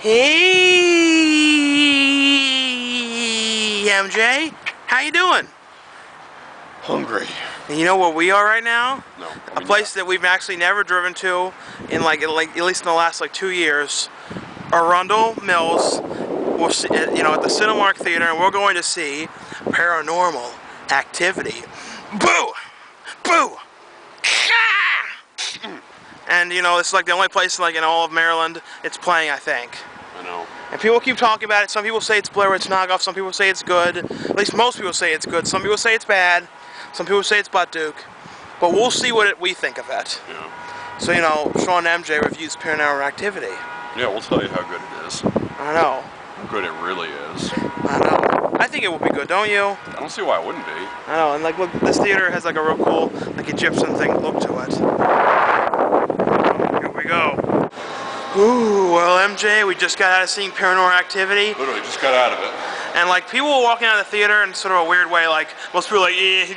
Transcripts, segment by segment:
Hey, MJ, how you doing? Hungry. And you know where we are right now? No. A place that we've actually never driven to in like at least in the last 2 years. Arundel Mills. We'll see, at the Cinemark Theater, and we're going to see Paranormal Activity. Boo! Boo! And it's like the only place in all of Maryland it's playing, I think. I know. And people keep talking about it. Some people say it's Blair Witch knockoff. Some people say it's good. At least most people say it's good. Some people say it's bad. Some people say it's butt duke. But we'll see what we think of it. Yeah. So, Sean MJ reviews Paranormal Activity. Yeah, we'll tell you how good it is. I know. How good it really is. I know. I think it would be good, don't you? I don't see why it wouldn't be. I know. And look, this theater has a real cool Egyptian thing look to it. Here we go. Ooh, well, MJ, we just got out of seeing Paranormal Activity. Literally, just got out of it. And people were walking out of the theater in sort of a weird way. Most people were like, eh.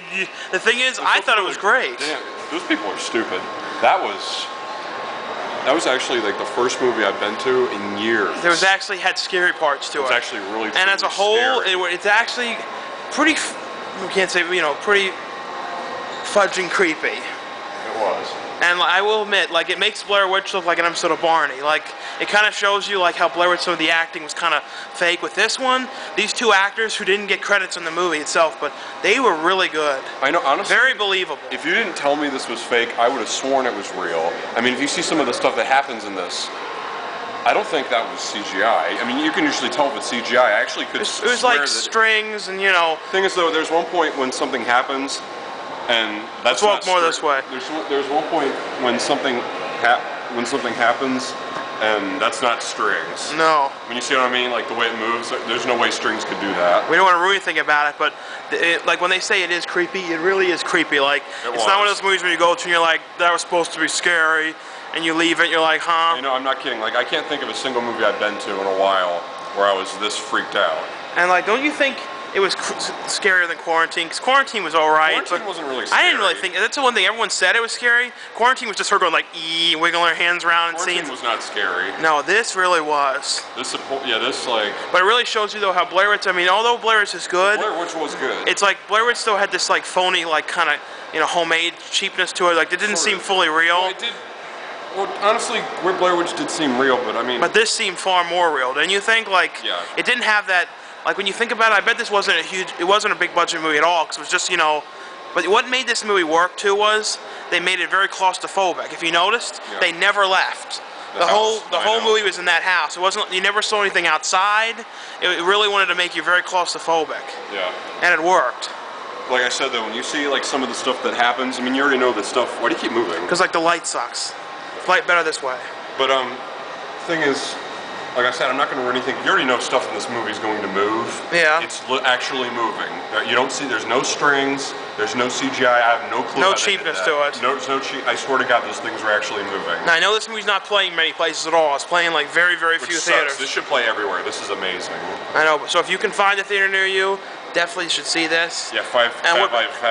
The thing is, I thought it was great. Damn, those people are stupid. That was actually the first movie I've been to in years. There was actually had scary parts to it. It's actually really. And as a whole, scary. it's actually pretty. We can't say pretty fudging creepy. It was. And I will admit, it makes Blair Witch look like an episode of Barney. It kind of shows you how Blair Witch, some of the acting was kind of fake. With this one, these two actors who didn't get credits in the movie itself, but they were really good. I know, honestly. Very believable. If you didn't tell me this was fake, I would have sworn it was real. I mean, if you see some of the stuff that happens in this, I don't think that was CGI. I mean, you can usually tell if it's CGI. I actually could swear it was like strings and Thing is, though, there's one point when something happens, and that's Let's walk more this way. There's one point when something happens, and that's not strings. No. When you see what I mean, the way it moves, there's no way strings could do that. We don't want to ruin anything about it, but when they say it is creepy, it really is creepy. It's not one of those movies where you go to and you're like, that was supposed to be scary, and you leave it, you're like, huh? I'm not kidding. I can't think of a single movie I've been to in a while where I was this freaked out. And don't you think it was scarier than Quarantine? Because Quarantine was alright. Quarantine wasn't really scary. I didn't really think, that's the one thing everyone said it was scary. Quarantine was just her going wiggling her hands around and Quarantine was not scary. No, this really was. But it really shows you though how Blair Witch, although Blair Witch is good. Blair Witch was good. It's Blair Witch still had this phony, kind of, homemade cheapness to it. It didn't seem fully real. Well, it did. Well, honestly, Blair Witch did seem real, but But this seemed far more real. Didn't you think? Yeah. It didn't have that. When you think about it, I bet this wasn't it wasn't a big budget movie at all, because it was just, but what made this movie work too was they made it very claustrophobic. If you noticed, They never left. The whole movie was in that house. It wasn't, you never saw anything outside. It really wanted to make you very claustrophobic. Yeah. And it worked. Like I said though, when you see some of the stuff that happens, you already know this stuff. Why do you keep moving? Because the light sucks. Light better this way. But thing is, like I said, I'm not going to ruin anything. You already know stuff in this movie is going to move. Yeah. It's actually moving. You don't see. There's no strings. There's no CGI. I have no clue. No cheapness to it. No cheap. I swear to God, those things are actually moving. Now, I know this movie's not playing many places at all. It's playing very, very few theaters. This should play everywhere. This is amazing. I know. So if you can find a theater near you, definitely should see this. Yeah, five. And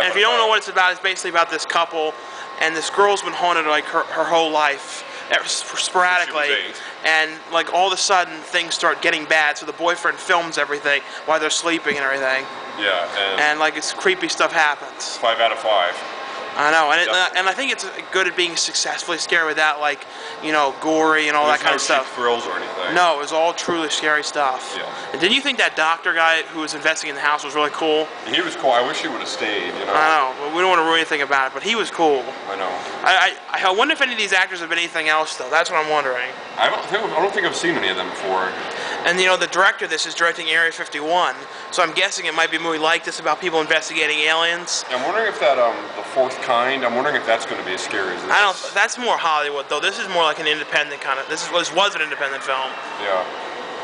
if you don't know what it's about, it's basically about this couple, and this girl's been haunted her whole life. Sporadically, and all of a sudden things start getting bad, so the boyfriend films everything while they're sleeping and everything. Yeah, and it's creepy stuff happens. 5 out of 5. I know, and I think it's good at being successfully scary without gory and all that kind of stuff. Thrills or anything. No, it was all truly scary stuff. Yeah. And didn't you think that doctor guy who was investigating the house was really cool? He was cool. I wish he would have stayed. I know, but we don't want to ruin anything about it. But he was cool. I know. I wonder if any of these actors have been anything else though. That's what I'm wondering. I don't think I've seen any of them before. And the director of this is directing Area 51, so I'm guessing it might be a movie like this about people investigating aliens. I'm wondering if that The Fourth Kind. I'm wondering if that's going to be as scary as this. That's more Hollywood though. This is more like an independent kind of. This was an independent film. Yeah.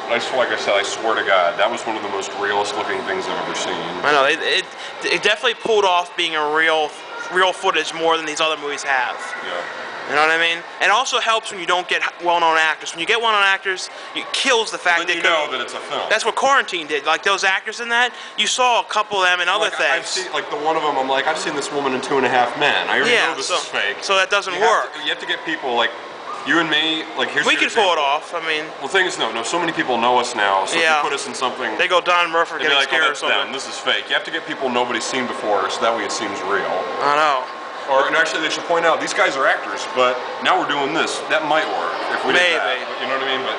Like I said, I swear to God, that was one of the most realist looking things I've ever seen. I know it definitely pulled off being a real footage more than these other movies have. Yeah. You know what I mean? And it also helps when you don't get well-known actors. When you get well-known actors, it kills the fact that you know that it's a film. That's what Quarantine did. Those actors in that, you saw a couple of them in other things. I've seen, the one of them, I've seen this woman in 2.5 Men. I already know this is fake. So that doesn't work. You have to get people You and me, like, here's We your can pull it example. off. I mean, Well, the thing is, no, so many people know us now, so Yeah. if you put us in something, they go Don Murphy they'd be getting like, oh, scared or that's something. them, this is fake. You have to get people nobody's seen before, so that way it seems real. I know. Or, and actually, they should point out, these guys are actors, but now we're doing this. That might work if we did that. You know what I mean? But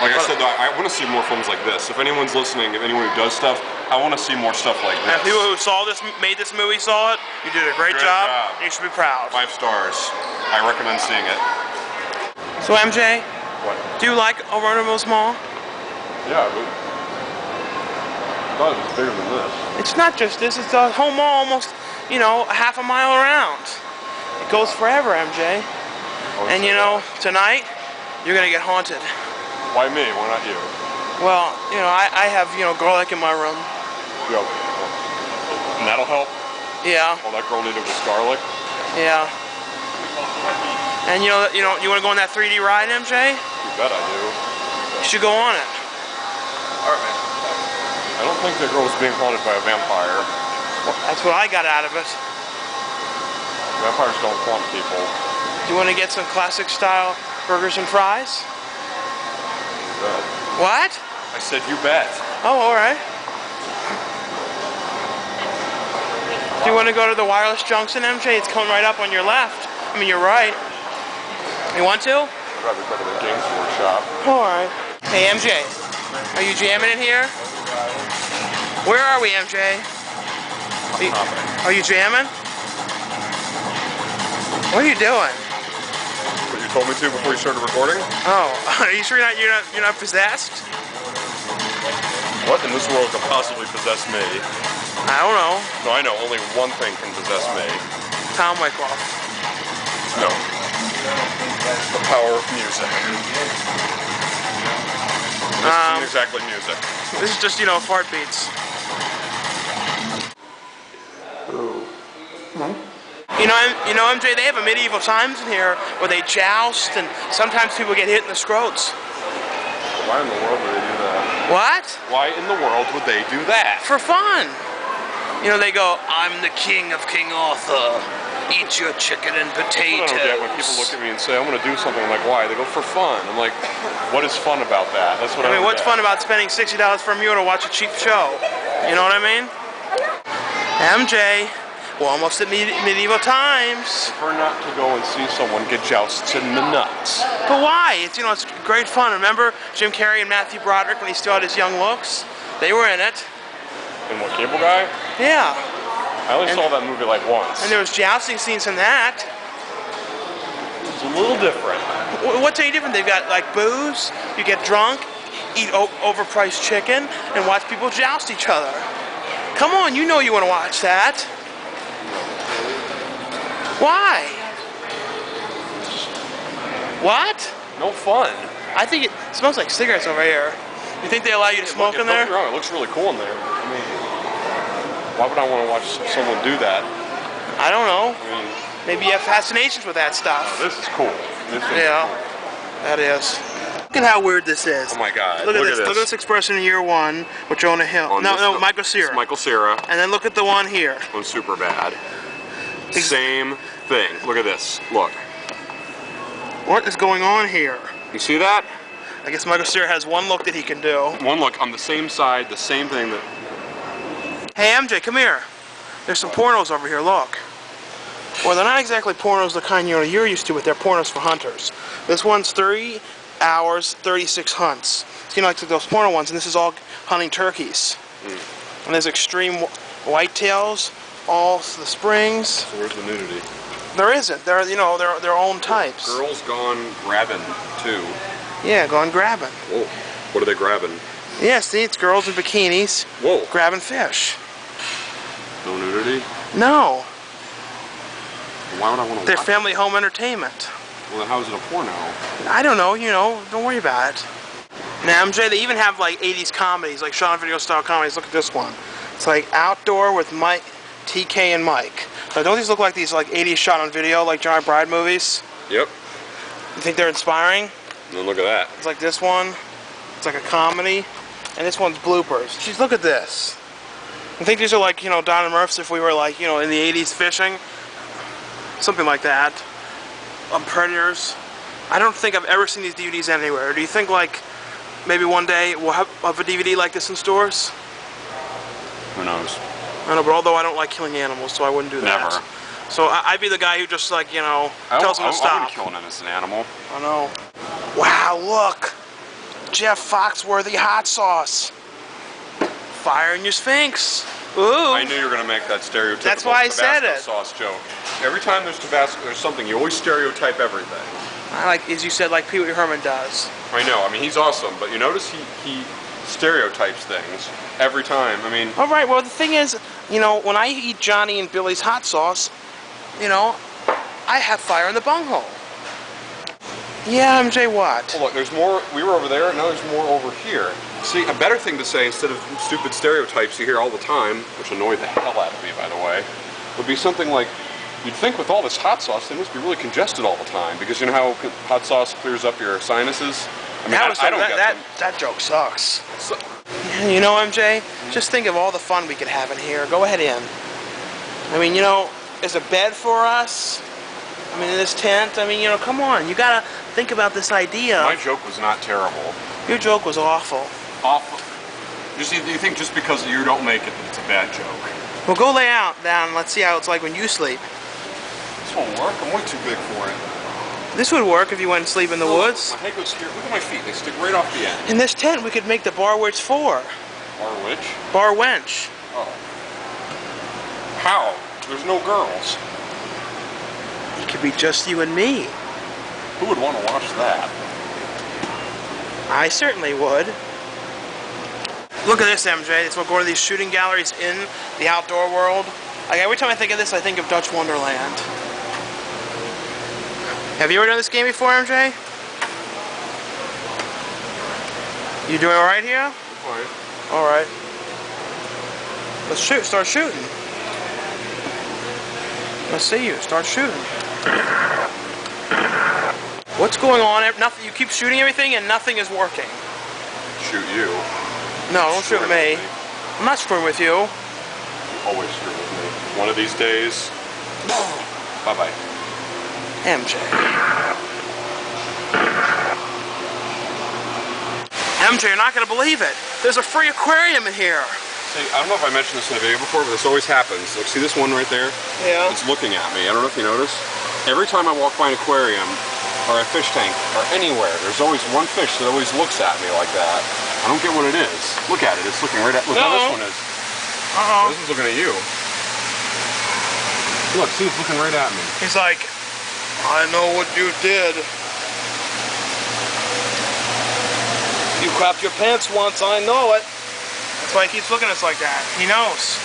like I said, I want to see more films like this. If anyone's listening, if anyone who does stuff, I want to see more stuff like this. And people who saw this, made this movie, saw it. You did a great job. And you should be proud. 5 stars. I recommend seeing it. So MJ, What? do you like Paranormal Mall? Yeah, but I thought it was bigger than this. It's not just this. It's the whole mall, almost, you know, a half a mile around. It goes forever, MJ. And you know, tonight you're gonna get haunted. Why me? Why not you? Well, you know, I have, you know, garlic in my room. Yo. And that'll help? Yeah. All that girl needed was garlic? Yeah. And you want to go on that 3D ride, MJ? You bet I do. You should go on it. Alright. I don't think the girl's being haunted by a vampire. Well, that's what I got out of it. Vampires don't haunt people. Do you want to get some classic style burgers and fries? You bet. What? I said you bet. Oh, all right. Do you want to go to the Wireless Junction, MJ? It's coming right up on your left. I mean, you're right. You want to? Probably better than Games Workshop. All right. Hey, MJ, are you jamming in here? Where are we, MJ? Are you jamming? What are you doing? What you told me to before you started recording? Oh, are you sure you're not possessed? What in this world could possibly possess me? I don't know. No, I know. Only one thing can possess me. Tom Wyckoff. No. The power of music. This isn't exactly music. This is just, you know, fart beats. You know, MJ, they have a medieval times in here where they joust and sometimes people get hit in the scrotes. Why in the world would they do that? What? Why in the world would they do that? For fun. You know, they go, I'm the king of King Arthur. Eat your chicken and potatoes. I don't get when people look at me and say, I'm going to do something. I'm like, why? They go, for fun. I'm like, what is fun about that? That's what I mean, what's fun about spending $60 for a meal to watch a cheap show? You know what I mean? MJ, we're almost at medieval times. Prefer not to go and see someone get jousted in the nuts. But why? It's, you know, it's great fun. Remember Jim Carrey and Matthew Broderick when he still had his young looks? They were in it. And what, Cable Guy? Yeah. I only saw that movie like once. And there was jousting scenes in that. It's a little different. What's any different? They've got like booze, you get drunk, eat overpriced chicken, and watch people joust each other. Come on, you know you want to watch that. Why? What? No fun. I think it smells like cigarettes over here. You think they allow you to smoke in there? Don't get me wrong, it looks really cool in there. I mean, why would I want to watch someone do that? I don't know. I mean, maybe you have fascinations with that stuff. This is cool. This is Yeah, cool. that is. Look at how weird this is. Oh my God! Look at this. Look at this expression in year one with Jonah Hill. No, Michael Cera. Michael Cera. And then look at the one here. On Superbad. Same thing. Look at this. Look. What is going on here? You see that? I guess Michael Cera has one look that he can do. One look on the same side, the same thing that. Hey MJ, come here. There's some pornos over here. Look. Well, they're not exactly pornos the kind you're used to, but they're pornos for hunters. This one's 3 hours, 36 hunts. You know, like those porno ones, and this is all hunting turkeys. And there's extreme whitetails, all the springs. So where's the nudity? There isn't. They're, you know, their own types. Girls gone grabbing too. Yeah, going grabbing. Whoa. What are they grabbing? Yeah, see, it's girls in bikinis. Whoa. Grabbing fish. No nudity? No. Why would I want to They're watch family home entertainment. Well, then how is it a porno? I don't know, you know, don't worry about it. Now, MJ, they even have like 80s comedies, like shot on video style comedies. Look at this one. It's like outdoor with Mike, TK and Mike. Now, don't these look like these like 80s shot on video, like Johnny Bride movies? Yep. You think they're inspiring? And then look at that. It's like this one. It's like a comedy. And this one's bloopers. Jeez, look at this. I think these are like, you know, Don and Murph's if we were like, you know, in the 80s fishing. Something like that. Predators. I don't think I've ever seen these DVDs anywhere. Do you think, like, maybe one day we'll have a DVD like this in stores? Who knows? I know, but although I don't like killing animals, so I wouldn't do that. Never. So I'd be the guy who just, like, you know, tells them to stop. I wouldn't kill an innocent animal. I know. Wow, look! Jeff Foxworthy hot sauce. Fire in your Sphinx. Ooh. I knew you were going to make that stereotypical That's why I said Tabasco it. sauce joke. Every time there's Tabasco, there's something, you always stereotype everything. I like, as you said, like Pee Wee Herman does. I know, I mean, he's awesome, but you notice he stereotypes things every time. I mean... All right, well, the thing is, you know, when I eat Johnny and Billy's hot sauce, you know, I have fire in the bunghole. Yeah, MJ, what? Well, look, there's more, we were over there, and now there's more over here. See, a better thing to say, instead of stupid stereotypes you hear all the time, which annoy the hell out of me, by the way, would be something like, you'd think with all this hot sauce, they must be really congested all the time, because you know how hot sauce clears up your sinuses? I mean, I don't get them. That joke sucks. So, you know, MJ, just think of all the fun we could have in here. Go ahead in. I mean, you know, there's a bed for us. I mean, in this tent. I mean, you know, come on. You gotta think about this idea. My joke was not terrible. Your joke was awful. Awful. You think just because you don't make it that it's a bad joke? Well, go lay down and let's see how it's like when you sleep. This won't work. I'm way too big for it. This would work if you went and sleep in the woods. My head goes here. Look at my feet. They stick right off the end. In this tent, we could make the bar where it's for. Bar which? Bar wench. Oh. How? There's no girls. It could be just you and me. Who would want to watch that? I certainly would. Look at this, MJ. It's what going to these shooting galleries in the outdoor world. Like, every time I think of this, I think of Dutch Wonderland. Have you ever done this game before, MJ? You doing all right here? Alright. All right. Let's shoot. Start shooting. Let's see you. Start shooting. What's going on? Nothing. You keep shooting everything, and nothing is working. Shoot you. No, don't shoot me. I'm not screwing with you. You always screw with me. One of these days. Bye-bye. MJ. MJ, you're not going to believe it. There's a free aquarium in here. See, I don't know if I mentioned this in a video before, but this always happens. Like, see this one right there? Yeah. It's looking at me. I don't know if you notice. Every time I walk by an aquarium or a fish tank or anywhere, there's always one fish that always looks at me like that. I don't get what it is. Look at it. It's looking right at. Look how this one is. This one's looking at you. Look, see, it's looking right at me. He's like, I know what you did. You crapped your pants once, I know it. That's why he keeps looking at us like that. He knows.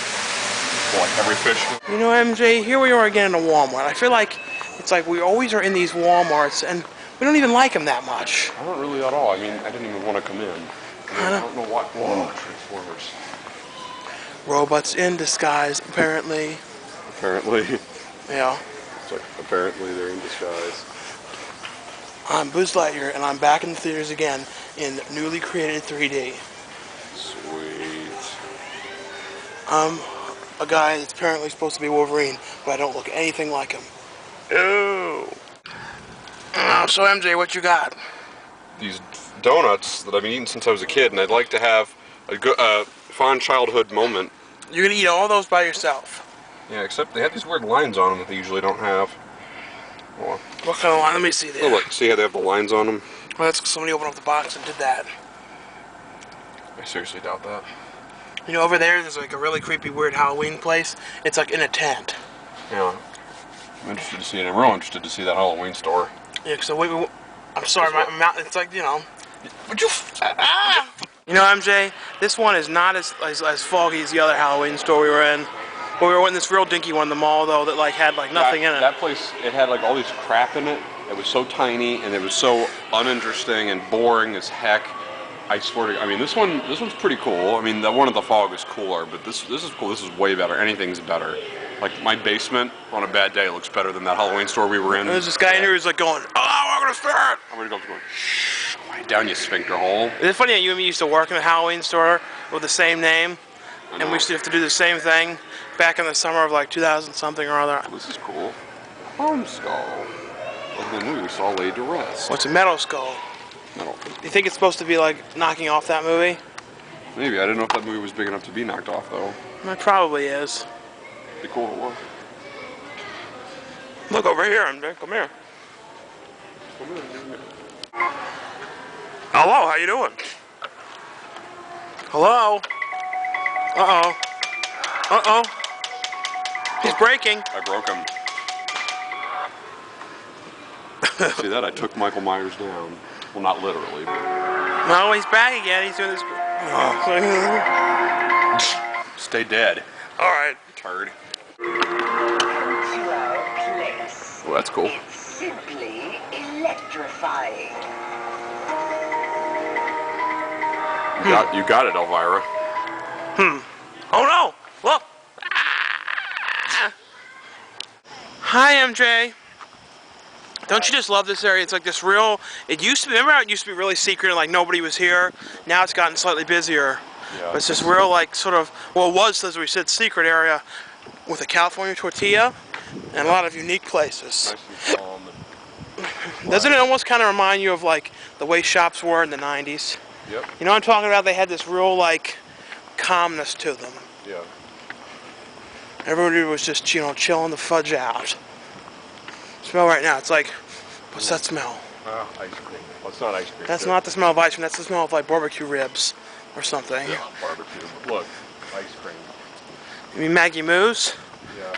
Well, like every fish. You know, MJ, here we are again in a Walmart. I feel like it's like we always are in these Walmarts and we don't even like them that much. I don't really at all. I mean, I didn't even want to come in. I don't know what. Whoa. Transformers. Robots in disguise, apparently. Apparently. Yeah. It's like, apparently they're in disguise. I'm Buzz Lightyear, and I'm back in the theaters again in newly created 3D. Sweet. I'm a guy that's apparently supposed to be Wolverine, but I don't look anything like him. Ew. So MJ, what you got? These donuts that I've been eating since I was a kid, and I'd like to have a good, fond childhood moment. You're gonna eat all those by yourself. Yeah, except they have these weird lines on them that they usually don't have. Oh. What kind of line? Let me see there. Oh, look, see how they have the lines on them? Well, that's 'cause somebody opened up the box and did that. I seriously doubt that. You know, over there's like a really creepy, weird Halloween place. It's like in a tent. Yeah. I'm interested to see it. I'm real interested to see that Halloween store. Yeah, so I'm sorry, my mouth, it's like, you know. Would you? You know, MJ, this one is not as foggy as the other Halloween store we were in. But we were in this real dinky one in the mall, though, that like had like nothing in it. That place, it had like all these crap in it. It was so tiny and it was so uninteresting and boring as heck. I swear to God, I mean, this one's pretty cool. I mean, the one at the fog is cooler, but this is cool. This is way better. Anything's better. Like my basement on a bad day looks better than that Halloween store we were in. There's this guy in here who's like going, "Oh, we're gonna start." I'm gonna go going, "Shh, quiet down, you sphincter hole." It's funny how you and me used to work in the Halloween store with the same name, and we used to have to do the same thing back in the summer of like 2000 something or other. This is cool. Home skull. of the movie we saw laid to rest. What's a metal skull? Metal. You think it's supposed to be like knocking off that movie? Maybe. I didn't know if that movie was big enough to be knocked off, though. It probably is. Be cool if it was. Look over here, MJ. Come here. Hello, how you doing? Hello? Uh-oh. Uh-oh. He's breaking. I broke him. See that? I took Michael Myers down. Well, not literally, but... No, he's back again. He's doing this... Oh. Stay dead. Alright. Turd. To our place. Well, that's cool. It's simply electrifying. You got it, Elvira. Oh no! Look! Ah! Hi, MJ. Don't you just love this area? It's like this real... It used to be... Remember how it used to be really secret and like nobody was here? Now it's gotten slightly busier. Yeah. But it's this real like sort of... Well, it was, as we said, secret area with a California tortilla and a lot of unique places. Nice and calm. Doesn't it almost kind of remind you of like the way shops were in the 90s? Yep. You know what I'm talking about? They had this real like calmness to them. Yeah. Everybody was just, you know, chilling the fudge out. Smell right now. It's like, what's that smell? Ice cream. Well, it's not ice cream. That's not the smell of ice cream. That's the smell of like barbecue ribs or something. Yeah, barbecue. Look, ice cream. You mean Maggie Moo's? Yeah.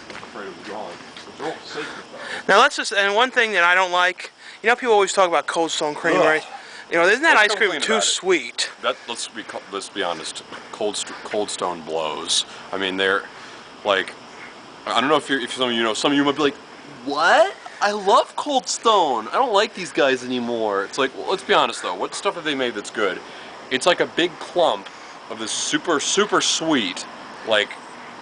I'm afraid it was gone. But they're all sacred, though. Now let's just, and one thing that I don't like, you know, people always talk about Cold Stone Creamery. Ugh. You know, isn't that Let's ice cream complain too about it. sweet? Let's be honest. Cold Stone blows. I mean, they're like, I don't know if some of you know. Some of you might be like, what? I love Cold Stone. I don't like these guys anymore. It's like, well, let's be honest though. What stuff have they made that's good? It's like a big clump of this super sweet, like,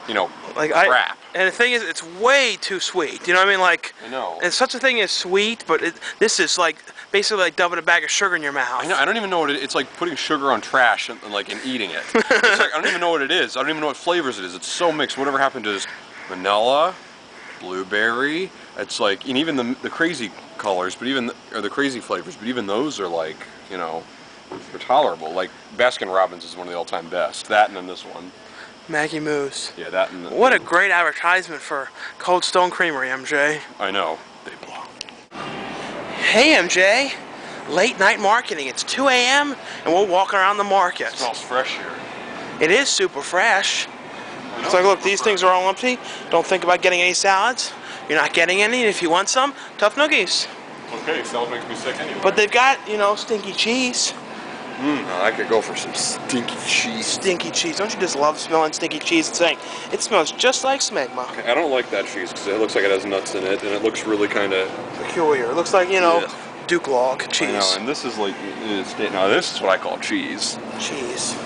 you know, Like crap. And the thing is, it's way too sweet. You know what I mean? Like, I know. and such a thing as sweet, but this is like basically like dumping a bag of sugar in your mouth. I know. I don't even know what it's like putting sugar on trash and like and eating it. It's like, I don't even know what it is. I don't even know what flavors it is. It's so mixed. Whatever happened to this vanilla, blueberry. It's like, and even the crazy colors, but even or the crazy flavors, but even those are like, you know, they're tolerable. Like Baskin Robbins is one of the all-time best. That and then this one. Maggie Moo's. Yeah, that and What a great advertisement for Cold Stone Creamery, MJ. I know. They blow. Hey, MJ. Late night marketing. It's 2 a.m. and we're walking around the market. It smells fresh here. It is super fresh. It's like, look, these things are all empty. Don't think about getting any salads. You're not getting any. If you want some, tough noogies. Okay, salad makes me sick anyway. But they've got, you know, stinky cheese. I could go for some stinky cheese. Stinky cheese. Don't you just love smelling stinky cheese and saying, it smells just like smegma? I don't like that cheese because it looks like it has nuts in it, and it looks really kind of Peculiar. It looks like, you know, Yeah. Duke log cheese. I know, and this is like, now this is what I call cheese. Cheese.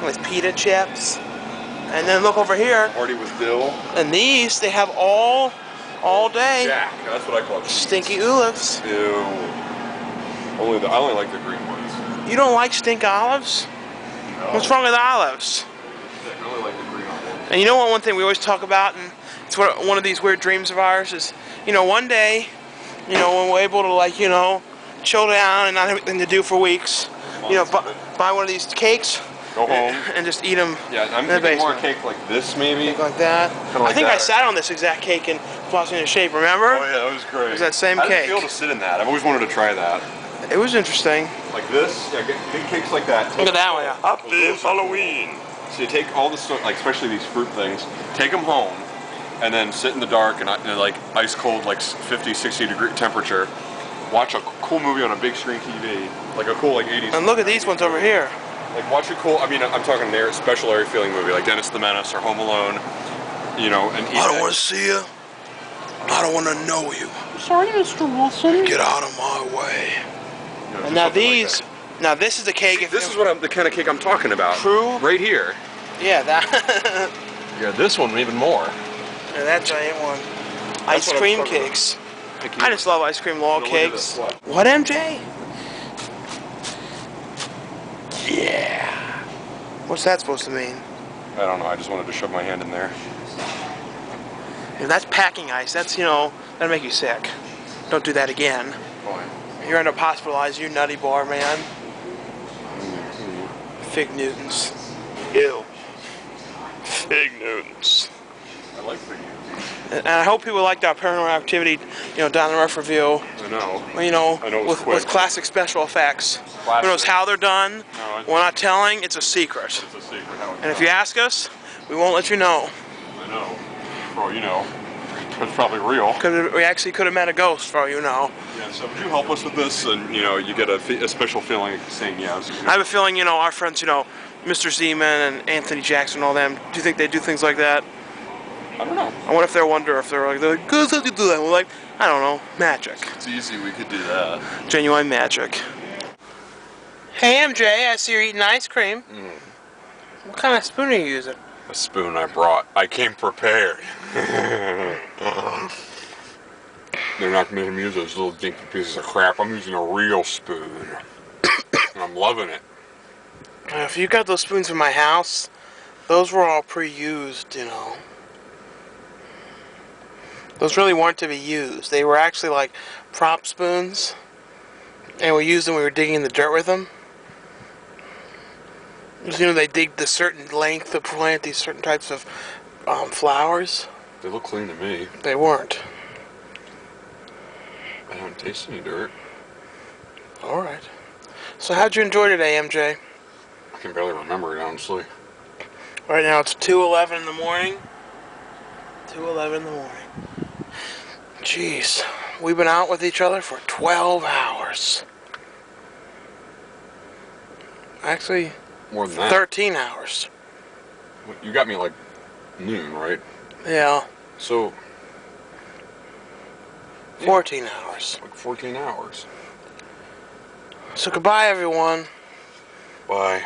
With pita chips. And then look over here. Party with dill. And these, they have all day. Jack, that's what I call cheese. Stinky olives. Ew. I only like the green ones. You don't like stink olives? No. What's wrong with olives? I really like the green ones. And you know what, one thing we always talk about, and it's one of these weird dreams of ours, is, you know, one day, you know, when we're able to, like, you know, chill down and not have anything to do for weeks, you know, buy one of these cakes. Go home. And just eat them. Yeah, I'm in the thinking more basement. cake like this, maybe. Cake like that. Kinda like I think that. I sat on this exact cake in Flossing in Shape, remember? Oh yeah, that was great. It was that same How did cake. it feel to sit in that? I've always wanted to try that. It was interesting. Like this, yeah, get big cakes like that. Look at that one, yeah. Happy Halloween. So you take all this, like especially these fruit things, take them home, and then sit in the dark and like ice cold, like 50, 60 degree temperature. Watch a cool movie on a big screen TV, like a cool like 80s. And look at these ones over here. Like watch a cool, I mean, I'm talking an special area feeling movie like Dennis the Menace or Home Alone, you know, and eat I don't that. want to see you. I don't want to know you. Sorry, Mr. Wilson. Get out of my way. You know, And just now something like these, that. now this is a cake. This is what the kind of cake I'm talking about. True. Right here. Yeah, that. Yeah, this one even more. Yeah, that giant one. Ice what I'm cream talking about. cakes. I just love ice cream log Look at cakes. this. What, MJ? Yeah. What's that supposed to mean? I don't know. I just wanted to shove my hand in there. Yeah, that's packing ice. That's, you know, that'll make you sick. Don't do that again. Fine. You end up hospitalized, you nutty bar man. Fig Newtons. Ew. Fig Newtons. I like Fig Newtons. And I hope people liked our Paranormal Activity, down the rough review. I know. Well, I know it was with quick. classic special effects. Classic. Who knows how they're done? No, We're not telling. It's a secret. It's a secret how it's And if done. you ask us, we won't let you know. I know. Well, you know, it's probably real. We actually could have met a ghost, for all you know. Yeah, so would you help us with this? And, you get a special feeling of saying yes. I have a feeling, our friends, Mr. Zeman and Anthony Jackson and all them, do you think they do things like that? I don't know. I wonder if they're like, ghosts have to do that. We're like, I don't know, magic. It's easy, we could do that. Genuine magic. Hey MJ, I see you're eating ice cream. What kind of spoon are you using? A spoon I brought. I came prepared. They're not making me use those little dinky pieces of crap. I'm using a real spoon. And I'm loving it. If you got those spoons in my house, those were all pre-used, Those really weren't to be used. They were actually like prop spoons. And we used them when we were digging in the dirt with them. They dig the certain length to plant these certain types of flowers. They look clean to me. They weren't. I don't taste any dirt. Alright. So how'd you enjoy today, MJ? I can barely remember it, honestly. Right now it's 2:11 in the morning. 2:11 in the morning. Jeez. We've been out with each other for 12 hours. Actually, More than that. 13 hours. You got me like noon, right? Yeah. So, 14 hours. like 14 hours. So goodbye, everyone. Bye.